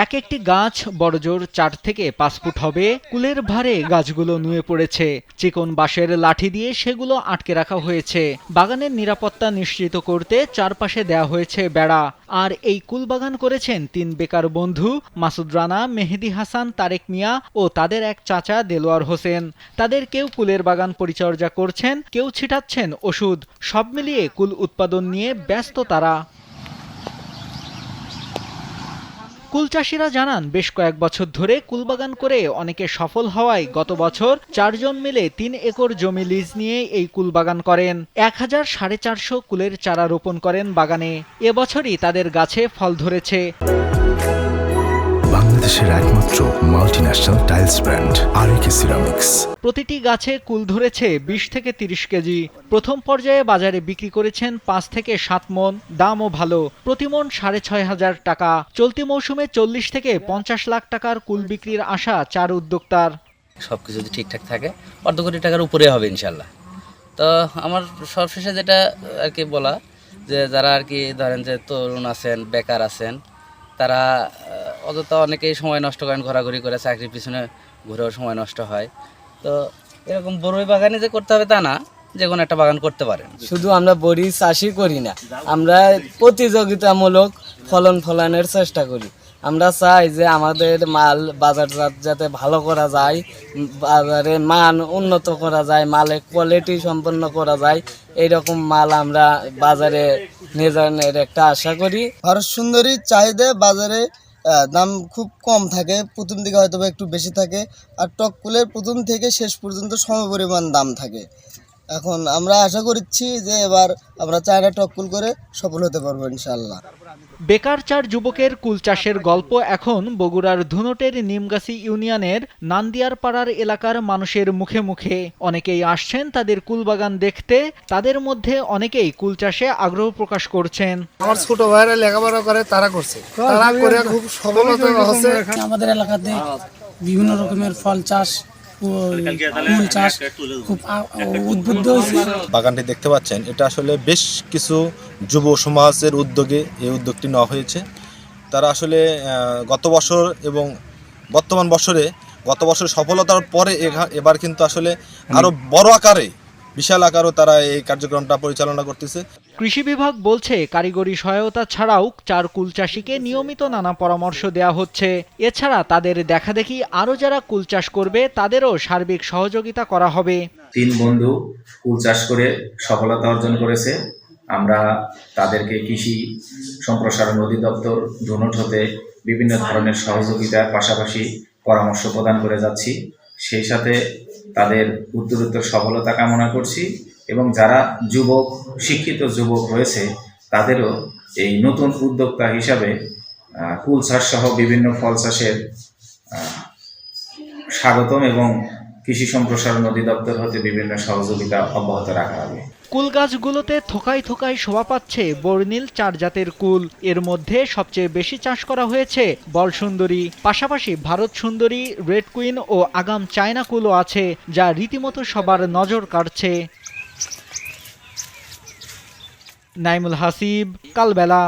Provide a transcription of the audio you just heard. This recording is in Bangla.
এক একটি গাছ বড়জোর ৪ থেকে ৫ ফুট হবে। কুলের ভারে গাছগুলো নুয়ে পড়েছে। চিকন বাঁশের লাঠি দিয়ে সেগুলো আটকে রাখা হয়েছে। বাগানের নিরাপত্তা নিশ্চিত করতে চারপাশে দেয়া হয়েছে বেড়া। আর এই কুল বাগান করেছেন ৩ বেকার বন্ধু মাসুদ রানা, মেহেদী হাসান, তারেক মিয়া ও তাদের এক চাচা দেলোয়ার হোসেন। তাদের কেউ কুলের বাগান পরিচর্যা করছেন, কেউ ছিটাচ্ছেন ওষুধ। সব মিলিয়ে কুল উৎপাদন নিয়ে ব্যস্ত তারা। কুল চাষিরা জানান, বেশ কয়েক বছর ধরে কুলবাগান করে অনেকে সফল হওয়ায় গত বছর ৪ জন মিলে ৩ একর জমি লিজ নিয়ে এই কুলবাগান করেন। ১,৪৫০ কুলের চারা রোপণ করেন বাগানে। এবছরই তাদের গাছে ফল ধরেছে। বাংলাদেশের একমাত্র মাল্টিন্যাশনাল টাইলস ব্র্যান্ড আরএকে সিরামিক্স। প্রতিটি গাছে কুল ধরেছে ২০ থেকে ৩০ কেজি। প্রথম পর্যায়ে বাজারে বিক্রি করেছেন ৫ থেকে ৭ মণ। দামও ভালো, প্রতি মণ ৬,৫০০ টাকা। চলতি মৌসুমে ৪০ থেকে ৫০ লাখ টাকার কুল বিক্রির আশা ৪ উদ্যোক্তার। সবকিছু যদি ঠিকঠাক থাকে অর্ধ কোটি টাকার উপরে হবে ইনশাল্লাহ। তো আমার সবশেষে যেটা আর কি বলা, যে যারা আর কি ধরেন যে তরুণ আছেন, বেকার আছেন, তারা অযথা অনেকেই সময় নষ্ট করেন, ঘোরাঘুরি করে, চাকরির পিছনে ঘুরেও সময় নষ্ট হয়। তো এরকম বড়ই বাগানে যে করতে হবে তা না, যে কোনো একটা বাগান করতে পারেন। শুধু আমরা বড়ি চাষই করি না, আমরা প্রতিযোগিতামূলক ফলনের চেষ্টা করি। আমরা চাই যে আমাদের মাল বাজারজাত যাতে ভালো করা যায়, বাজারে মান উন্নত করা যায়, মালের কোয়ালিটি সম্পন্ন করা যায়, এইরকম মাল আমরা বাজারে নিয়ে যাওয়ার একটা আশা করি। ভারত সুন্দরীর চাহিদা বাজারে দাম খুব কম থাকে, প্রথম দিকে হয়তো একটু বেশি থাকে, আর টককুলের প্রথম থেকে শেষ পর্যন্ত সমপরিমাণ দাম থাকে। এখন আমরা আশা করছি যে এবার আমরা চায়না টককুল করে সফল হতে পারবো ইনশাআল্লাহ। বেকার ৪ যুবকের কুল চাষের গল্প এখন বগুড়ার ধুনটের নিমগাছি ইউনিয়নের নান্দিয়ার পাড়ার এলাকার মানুষের মুখে মুখে। অনেকেই আসছেন তাদের কুল বাগান দেখতে। তাদের মধ্যে অনেকেই কুল চাষে আগ্রহ প্রকাশ করছেন। আমার ছোট ভাইরা লেখাপড়া করে, তারা করছে, তারা করে খুব সফলতা হচ্ছে। আমাদের এলাকাতে বিভিন্ন রকমের ফল চাষ, ফুল চাষ খুব উদ্বুদ্ধ হয়েছে। বাগানটি দেখতে পাচ্ছেন, এটা আসলে বেশ কিছু যুব সমাজের উদ্যোগে এই উদ্যোগটি নেওয়া হয়েছে। তারা আসলে গত বছর এবং বর্তমান বছরে, গত বছর সফলতার পরে এবার কিন্তু আসলে আরও বড় আকারে, বিশাল আকারও তারা এই কার্যক্রমটা পরিচালনা করতেছে। কৃষি বিভাগ বলছে, কারিগরি সহায়তা ছাড়াও ৪ কুল চাষিকে নিয়মিত নানা পরামর্শ দেওয়া হচ্ছে। এছাড়া তাদের দেখাদেখি আরও যারা কুল চাষ করবে তাদেরও সার্বিক সহযোগিতা করা হবে। ৩ বন্ধু কুল চাষ করে সফলতা অর্জন করেছে। আমরা তাদেরকে কৃষি সম্প্রসারণ অধিদপ্তর ধুনট হতে বিভিন্ন ধরনের সহযোগিতার পাশাপাশি পরামর্শ প্রদান করে যাচ্ছি। সেই সাথে তাদের উত্তরোত্তর সফলতা কামনা করছি, এবং যারা যুবক, শিক্ষিত যুবক রয়েছে তাদেরও এই নতুন উদ্যোক্তা হিসাবে কুল চাষ সহ বিভিন্ন ফল চাষের স্বাগতম, এবং কৃষি সম্প্রসারণ অধিদপ্তর হতে বিভিন্ন সহযোগিতা অব্যাহত রাখা হবে। কুল গাছগুলোতে থোকায় থোকায় শোভা পাচ্ছে বর্ণিল ৪ জাতের কুল। এর মধ্যে সবচেয়ে বেশি চাষ করা হয়েছে বল সুন্দরী, পাশাপাশি ভারত সুন্দরী, রেড কুইন ও আগাম চায়না কুলও আছে, যা রীতিমতো সবার নজর কাড়ছে। নাইমুল হাসিব, কালবেলা।